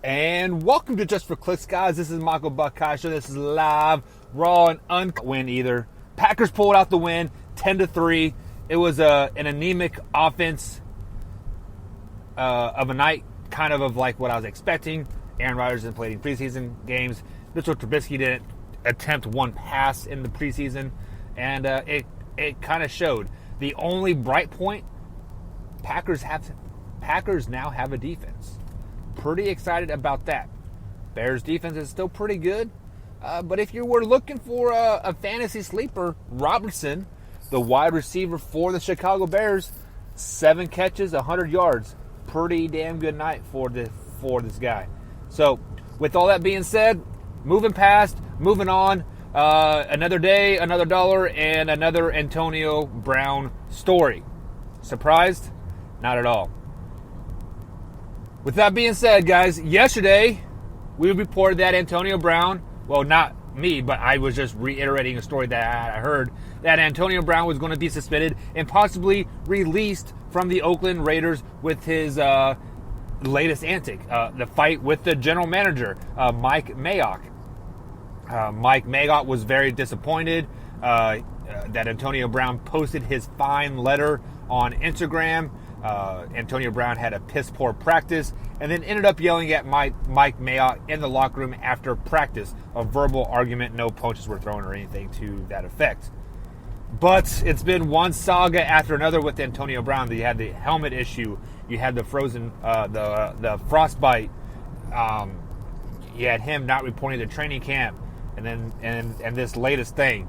And welcome to Just for Clicks, guys. This is Michael Buckeye Show. This is live, raw, and uncut win either. Packers pulled out the win, 10-3. It was an anemic offense of a night, kind of like what I was expecting. Aaron Rodgers didn't play any preseason games. Mitchell Trubisky didn't attempt one pass in the preseason, and it kind of showed. The only bright point: Packers now have a defense. Pretty excited about that. Bears defense is still pretty good. But if you were looking for a fantasy sleeper, Robertson, the wide receiver for the Chicago Bears, 7 catches, 100 yards. Pretty damn good night for this guy. So, with all that being said, moving on. Another day, another dollar, and another Antonio Brown story. Surprised? Not at all. With that being said, guys, yesterday we reported that Antonio Brown, well, not me, but I was just reiterating a story that I heard, that Antonio Brown was going to be suspended and possibly released from the Oakland Raiders with his latest antic, the fight with the general manager, Mike Mayock. Mike Mayock was very disappointed that Antonio Brown posted his fine letter on Instagram. Antonio Brown had a piss-poor practice and then ended up yelling at Mike Mayock in the locker room after practice. A verbal argument, no punches were thrown or anything to that effect. But it's been one saga after another with Antonio Brown. You had the helmet issue, you had the frozen, the frostbite, you had him not reporting to training camp, and then and this latest thing.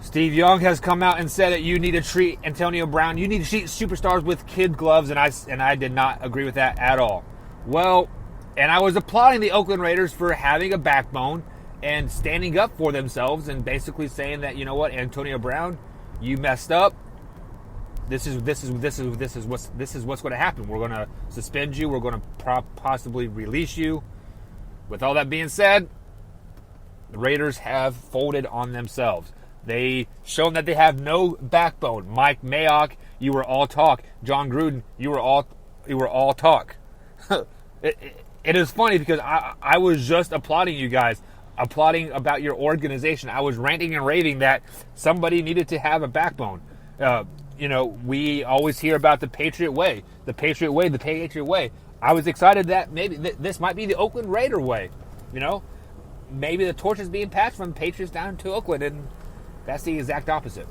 Steve Young has come out and said that you need to treat Antonio Brown, you need to treat superstars with kid gloves, and I did not agree with that at all. Well, and I was applauding the Oakland Raiders for having a backbone and standing up for themselves and basically saying that, you know what, Antonio Brown, you messed up. This is what's going to happen. We're going to suspend you. We're going to possibly release you. With all that being said, the Raiders have folded on themselves. They shown that they have no backbone. Mike Mayock, you were all talk. John Gruden, you were all talk. It is funny because I was just applauding you guys, applauding about your organization. I was ranting and raving that somebody needed to have a backbone. We always hear about the Patriot way, the Patriot way, the Patriot way. I was excited that maybe this might be the Oakland Raider way. Maybe the torch is being passed from the Patriots down to Oakland, and that's the exact opposite.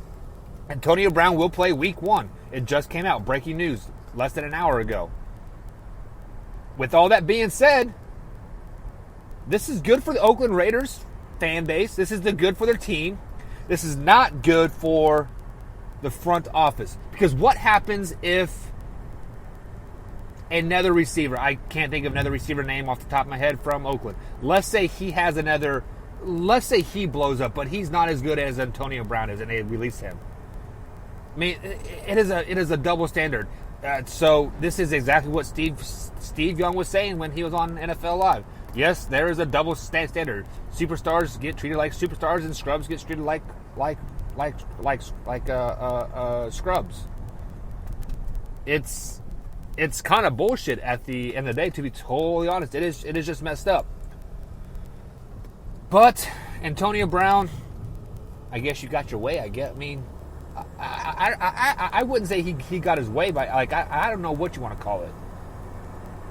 Antonio Brown will play week 1. It just came out. Breaking news less than an hour ago. With all that being said, this is good for the Oakland Raiders fan base. This is good for their team. This is not good for the front office. Because what happens if another receiver, I can't think of another receiver name off the top of my head from Oakland. Let's say he blows up, but he's not as good as Antonio Brown is, and they release him. I mean, it is a double standard. So this is exactly what Steve Young was saying when he was on NFL Live. Yes, there is a double standard. Superstars get treated like superstars, and scrubs get treated like scrubs. It's kind of bullshit at the end of the day, to be totally honest. It is just messed up. But Antonio Brown, I guess you got your way. I wouldn't say he got his way by, I don't know what you want to call it.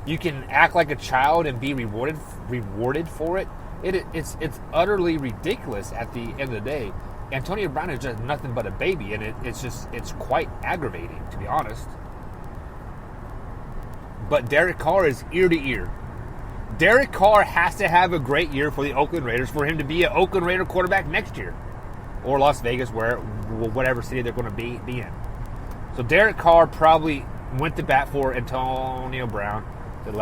You can act like a child and be rewarded for it. It's utterly ridiculous at the end of the day. Antonio Brown is just nothing but a baby, and it's quite aggravating, to be honest. But Derek Carr is ear to ear. Derek Carr has to have a great year for the Oakland Raiders for him to be an Oakland Raider quarterback next year. Or Las Vegas, whatever city they're going to be in. So Derek Carr probably went to bat for Antonio Brown. Said,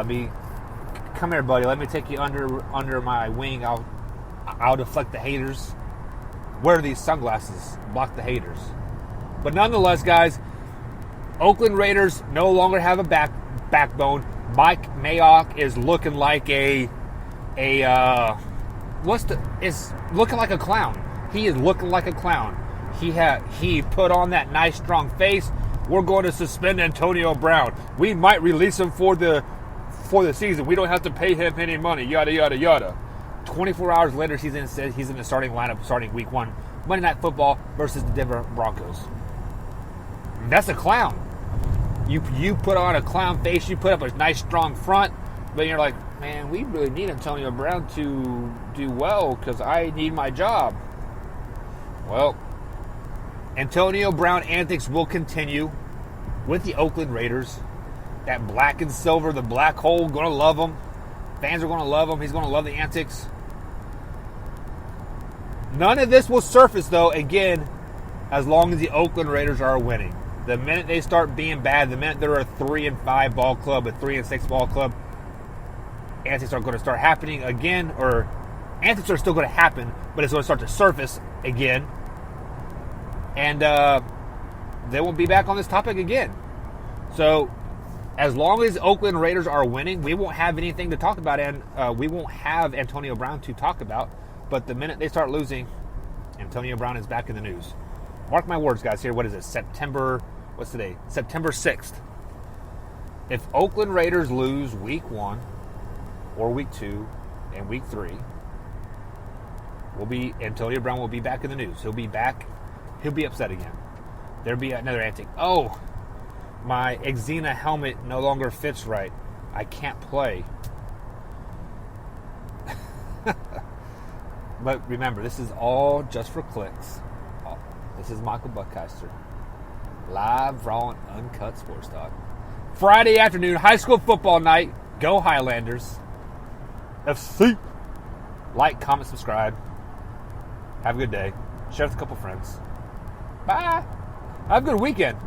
come here, buddy. Let me take you under my wing. I'll deflect the haters. Wear these sunglasses. Block the haters. But nonetheless, guys, Oakland Raiders no longer have a backbone. Mike Mayock is looking like is looking like a clown. He is looking like a clown. He put on that nice strong face. We're going to suspend Antonio Brown. We might release him for the for the season. We don't have to pay him any money, yada, yada, yada. 24 hours later, he's in the starting lineup starting week 1. Monday Night Football versus the Denver Broncos. That's a clown. You put on a clown face, you put up a nice strong front, but you're like, man, we really need Antonio Brown to do well because I need my job. Well, Antonio Brown antics will continue with the Oakland Raiders. That black and silver, the black hole, going to love him. Fans are going to love him. He's going to love the antics. None of this will surface, though, again, as long as the Oakland Raiders are winning. The minute they start being bad, the minute they're a 3-5 ball club, a 3-6 ball club, antics are going to start happening again, or antics are still going to happen, but it's going to start to surface again. And they won't be back on this topic again. So, as long as Oakland Raiders are winning, we won't have anything to talk about, and we won't have Antonio Brown to talk about. But the minute they start losing, Antonio Brown is back in the news. Mark my words, guys, here. What is it? What's today? September 6th. If Oakland Raiders lose week 1 or week 2 and week 3, Antonio Brown will be back in the news. He'll be back. He'll be upset again. There'll be another antic. Oh, my Xena helmet no longer fits right. I can't play. But remember, this is all just for clicks. This is Michael Buckheister, live, raw, and uncut sports talk. Friday afternoon, high school football night. Go Highlanders. FC. Like, comment, subscribe. Have a good day. Share with a couple friends. Bye. Have a good weekend.